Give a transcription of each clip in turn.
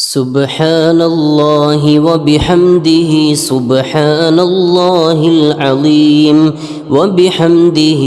سبحان الله وبحمده سبحان الله العظيم وبحمده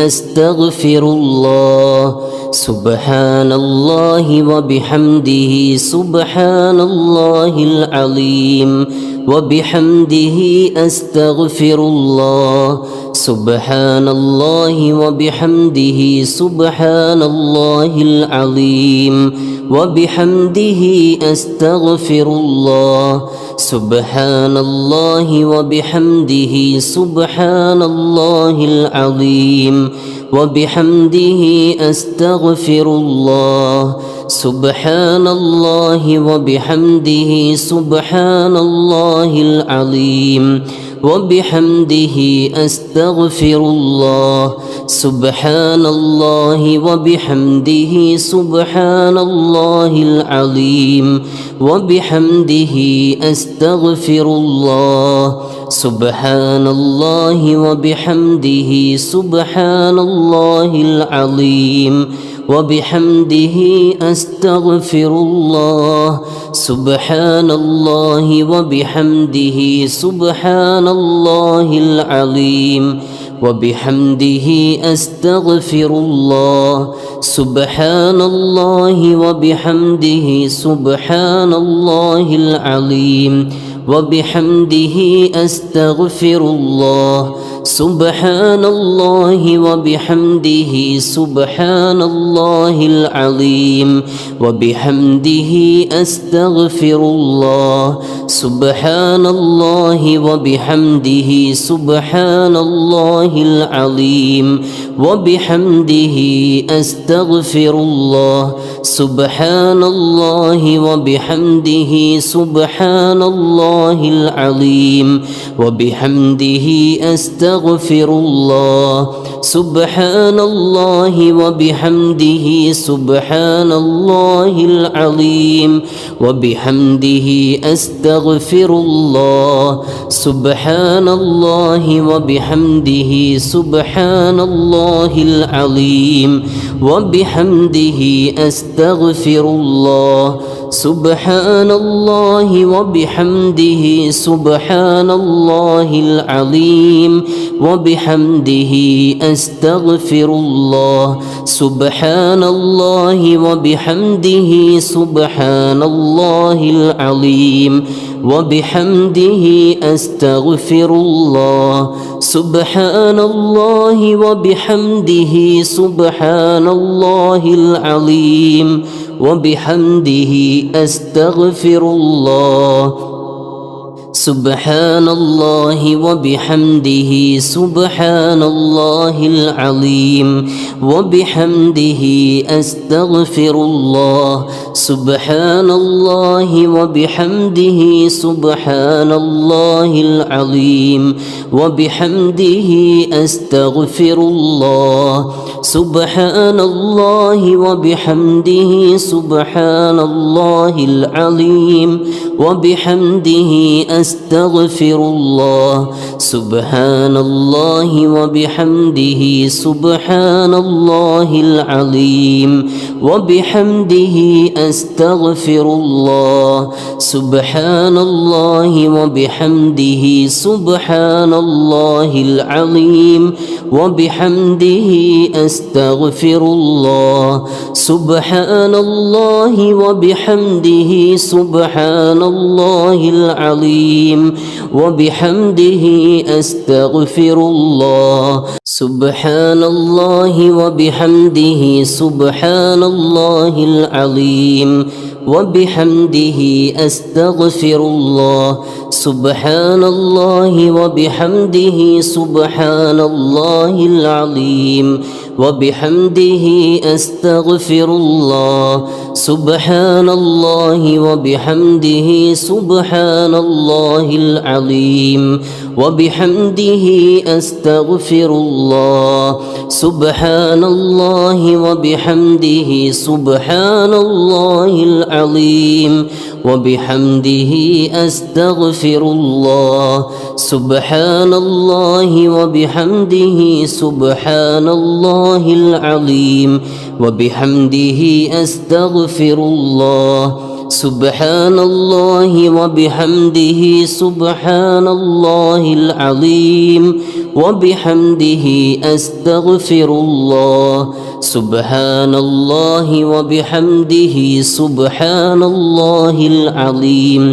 أستغفر الله سبحان الله وبحمده سبحان الله العظيم وبحمده أستغفر الله سبحان الله وبحمده سبحان الله العظيم وبحمده أستغفر الله سبحان الله وبحمده سبحان الله العظيم وبحمده أستغفر الله سبحان الله وبحمده سبحان الله العظيم وبحمده أستغفر الله سبحان الله وبحمده سبحان الله العظيم وبحمده أستغفر الله سبحان الله وبحمده سبحان الله العظيم وبحمده أستغفر الله سبحان الله وبحمده سبحان الله العظيم وبحمده أستغفر الله سبحان الله وبحمده سبحان الله العظيم وبحمده أستغفر الله سبحان الله وبحمده سبحان الله العظيم وبحمده أستغفر الله سبحان الله وبحمده سبحان الله العظيم وبحمده أستغفر الله سبحان الله وبحمده سبحان الله العظيم وبحمده أستغفر الله سبحان الله وبحمده سبحان الله العظيم وبحمده أستغفر الله سبحان الله وبحمده سبحان الله العظيم وبحمده أستغفر الله سبحان الله وبحمده سبحان الله العظيم وبحمده أستغفر الله سبحان الله وبحمده سبحان الله العظيم وبحمده أستغفر الله سبحان الله وبحمده سبحان الله العظيم وبحمده أستغفر الله سبحان الله وبحمده سبحان الله العظيم وبحمده أستغفر الله سبحان الله وبحمده سبحان الله العظيم وبحمده أستغفر الله سبحان الله وبحمده سبحان الله العظيم وبحمده أستغفر الله سبحان الله وبحمده سبحان الله العظيم وبحمده أستغفر الله سبحان الله وبحمده سبحان الله العظيم وبحمده أستغفر الله سبحان الله وبحمده سبحان الله العظيم وبحمده أستغفر الله سبحان الله وبحمده سبحان الله العظيم وبحمده أستغفر الله سبحان الله وبحمده سبحان الله العظيم وبحمده أستغفر الله سبحان الله وبحمده سبحان الله العظيم وبحمده أستغفر الله سبحان الله وبحمده سبحان الله العظيم وبحمده أستغفر الله سبحان الله وبحمده سبحان الله العظيم وبحمده أستغفر الله سبحان الله وبحمده سبحان الله العظيم وبحمده أستغفر الله سبحان الله وبحمده سبحان الله العظيم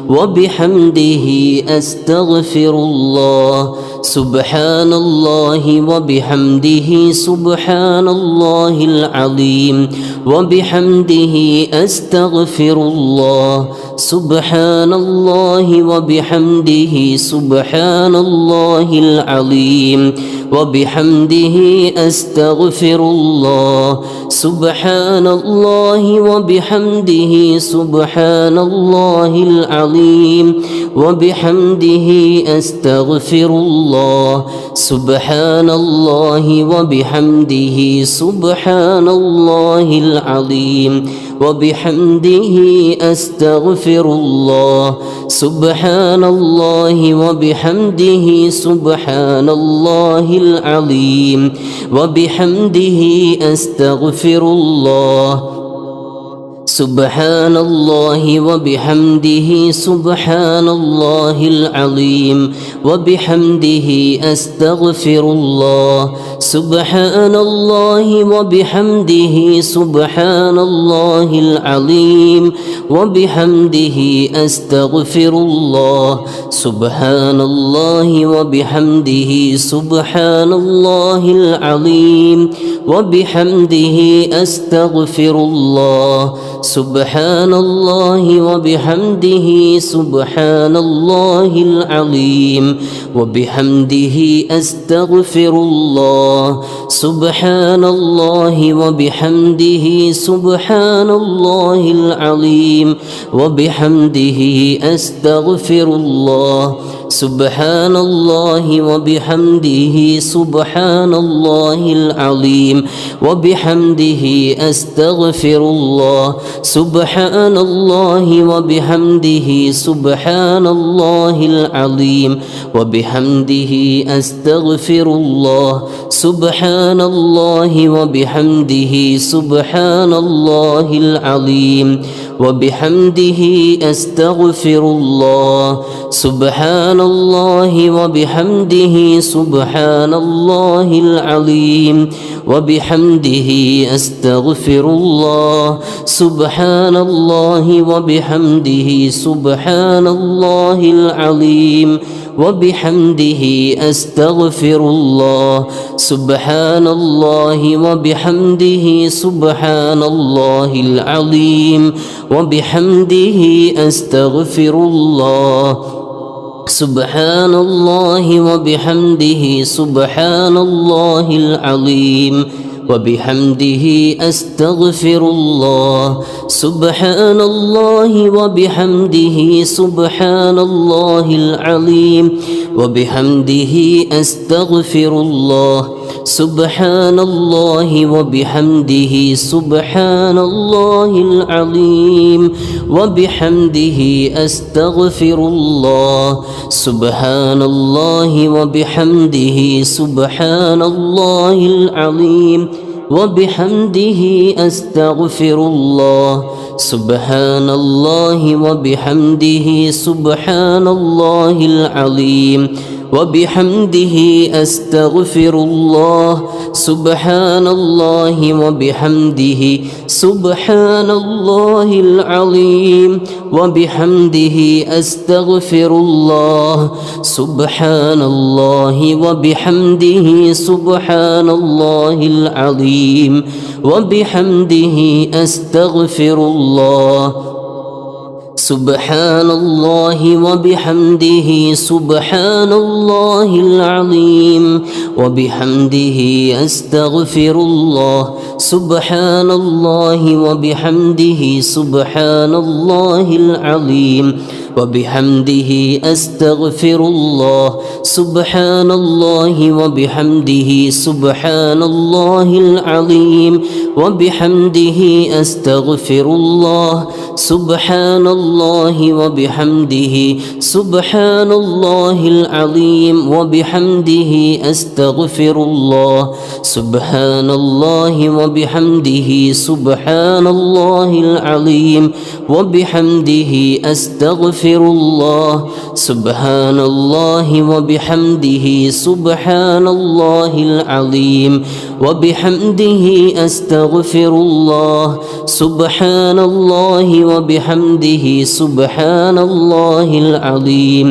وبحمده أستغفر الله سبحان الله وبحمده سبحان الله العظيم وبحمده أستغفر الله سبحان الله وبحمده سبحان الله العظيم وبحمده أستغفر الله سبحان الله وبحمده سبحان الله العظيم وبحمده أستغفر الله سبحان الله وبحمده سبحان الله العظيم وبحمده أستغفر الله سبحان الله وبحمده سبحان الله العظيم وبحمده أستغفر الله سبحان الله وبحمده سبحان الله العظيم وبحمده أستغفر الله سبحان الله وبحمده سبحان الله العظيم وبحمده أستغفر الله سبحان الله وبحمده سبحان الله العظيم وبحمده أستغفر الله سبحان الله وبحمده سبحان الله العظيم وبحمده أستغفر الله سبحان الله وبحمده سبحان الله العظيم وبحمده أستغفر الله سبحان الله وبحمده سبحان الله العظيم وبحمده أستغفر الله سبحان الله وبحمده سبحان الله العظيم وبحمده أستغفر الله سبحان الله وبحمده سبحان الله العظيم وبحمده أستغفر الله سبحان الله وبحمده سبحان الله العظيم وبحمده أستغفر الله سبحان الله وبحمده سبحان الله العظيم وبحمده أستغفر الله سبحان الله وبحمده سبحان الله العظيم وبحمده أستغفر الله سبحان الله وبحمده سبحان الله العظيم وبحمده أستغفر الله سبحان الله وبحمده سبحان الله العظيم وبحمده أستغفر الله سبحان الله وبحمده سبحان الله العظيم وبحمده أستغفر الله سبحان الله وبحمده سبحان الله العظيم وبحمده أستغفر الله سبحان الله وبحمده سبحان الله العظيم وبحمده أستغفر الله سبحان الله وبحمده سبحان الله العظيم وبحمده أستغفر الله سبحان الله وبحمده سبحان الله العظيم وبحمده أستغفر الله سبحان الله وبحمده سبحان الله العظيم وبحمده أستغفر الله سبحان الله وبحمده سبحان الله العظيم وبحمده أستغفر الله سبحان الله وبحمده سبحان الله العظيم وبحمده أستغفر الله سبحان الله وبحمده سبحان الله العظيم وبحمده أستغفر الله سبحان الله وبحمده سبحان الله العظيم وبحمده أستغفر الله سبحان الله وبحمده سبحان الله العظيم وبحمده أستغفر الله سبحان الله وبحمده سبحان الله العظيم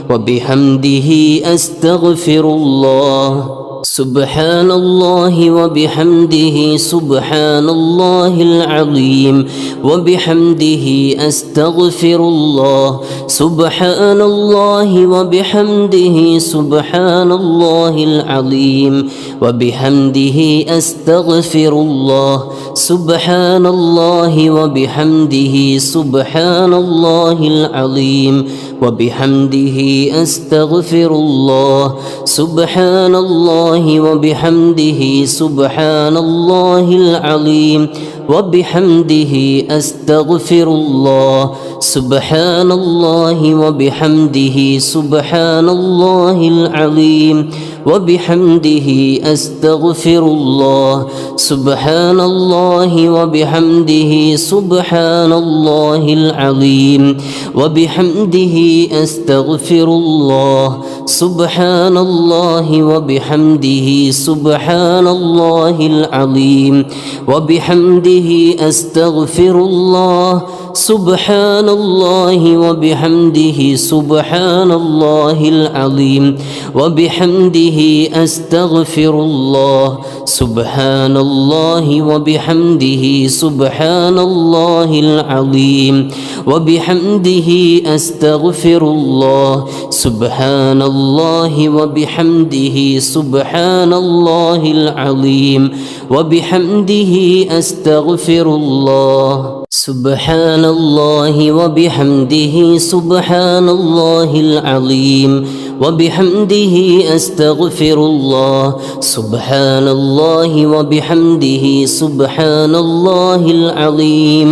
وبحمده أستغفر الله سبحان الله وبحمده سبحان الله العظيم وبحمده أستغفر الله سبحان الله وبحمده سبحان الله العظيم وبحمده أستغفر الله سبحان الله وبحمده سبحان الله العظيم وبحمده أستغفر الله سبحان الله وبحمده سبحان الله العظيم وبحمده أستغفر الله سبحان الله وبحمده سبحان الله العظيم وبحمده أستغفر الله سبحان الله وبحمده سبحان الله العظيم وبحمده أستغفر الله سبحان الله وبحمده سبحان الله العظيم وبحمده أستغفر الله سبحان الله وبحمده سبحان الله العظيم وبحمده أستغفر الله سبحان الله وبحمده سبحان الله العظيم وبحمده أستغفر الله سبحان الله وبحمده سبحان الله العظيم وبحمده أستغفر الله سبحان الله وبحمده سبحان الله العظيم وبحمده أستغفر الله سبحان الله وبحمده سبحان الله العظيم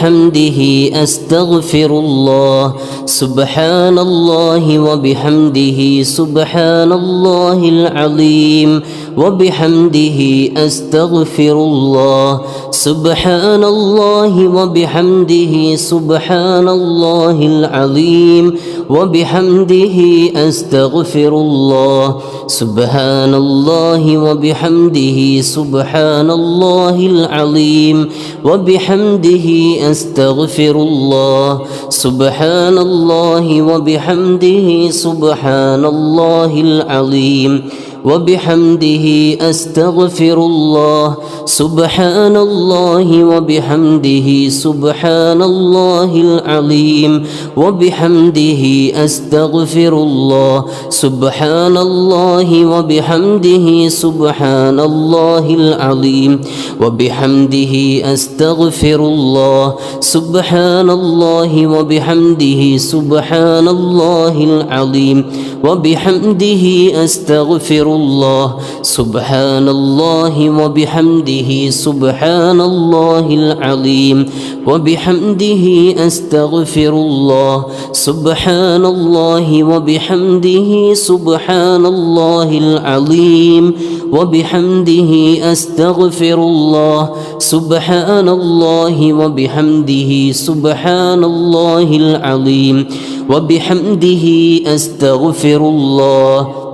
وبحمده أستغفر الله سبحان الله وبحمده سبحان الله العظيم وبحمده أستغفر الله سبحان الله وبحمده سبحان الله العظيم وبحمده أستغفر الله سبحان الله وبحمده سبحان الله العظيم وبحمده أستغفر الله سبحان الله وبحمده سبحان الله العظيم وبحمده أستغفر الله سبحان الله وبحمده سبحان الله العظيم وبحمده أستغفر الله سبحان الله وبحمده سبحان الله العظيم وبحمده أستغفر الله سبحان الله وبحمده سبحان الله العظيم وبحمده أستغفر الله سبحان الله وبحمده سبحان الله العظيم وبحمده أستغفر الله سبحان الله وبحمده سبحان الله العظيم وبحمده أستغفر الله سبحان الله وبحمده سبحان الله العظيم وبحمده أستغفر الله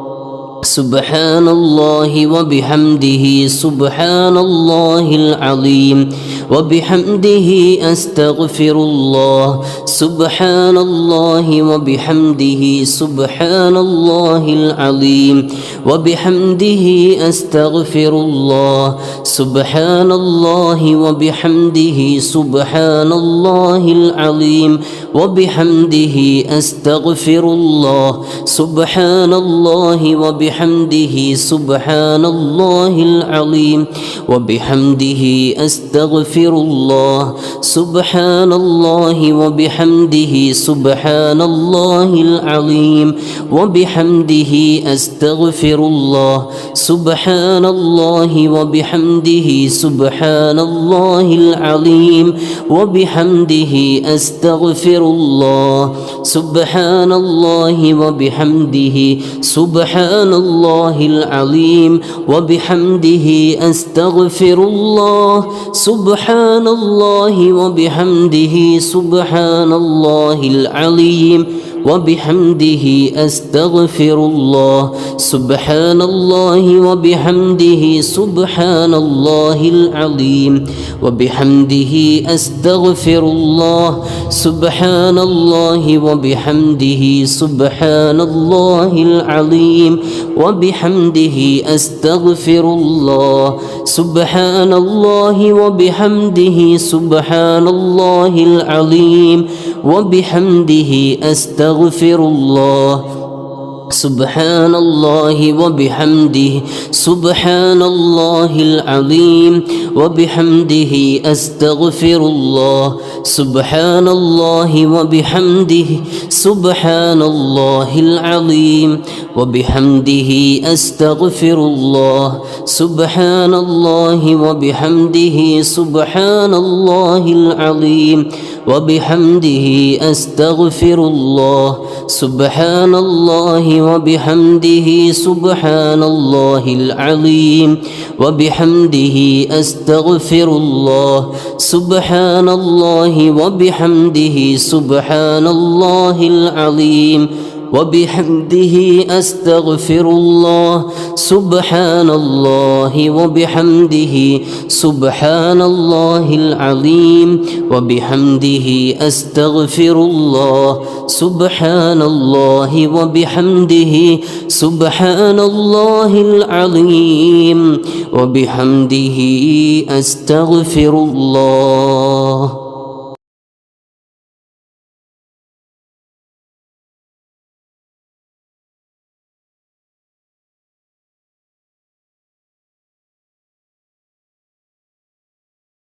سبحان الله وبحمده سبحان الله العظيم وبحمده أستغفر الله سبحان الله وبحمده سبحان الله العظيم وبحمده أستغفر الله سبحان الله وبحمده سبحان الله العظيم وبحمده أستغفر الله سبحان الله وبحمده وبحمده سبحان الله العظيم وبحمده أستغفر الله سبحان الله وبحمده سبحان الله العظيم وبحمده أستغفر الله سبحان الله وبحمده سبحان الله العظيم وبحمده أستغفر الله سبحان الله وبحمده سبحان الله العظيم وبحمده أستغفر الله سبحان الله وبحمده سبحان الله العظيم وبحمده أستغفر الله سبحان الله وبحمده سبحان الله العظيم وبحمده أستغفر الله سبحان الله وبحمده سبحان الله العظيم وبحمده أستغفر الله سبحان الله وبحمده سبحان الله العظيم وبحمده أستغفر الله سبحان الله وبحمده سبحان الله العظيم وبحمده أستغفر الله سبحان الله وبحمده سبحان الله العظيم وبحمده أستغفر الله سبحان الله وبحمده سبحان الله العظيم وبحمده أستغفر الله سبحان الله وبحمده سبحان الله العظيم وبحمده أستغفر الله سبحان الله وبحمده سبحان الله العظيم وبحمده أستغفر الله سبحان الله وبحمده سبحان الله العظيم وبحمده أستغفر الله سبحان الله وبحمده سبحان الله العظيم وبحمده أستغفر الله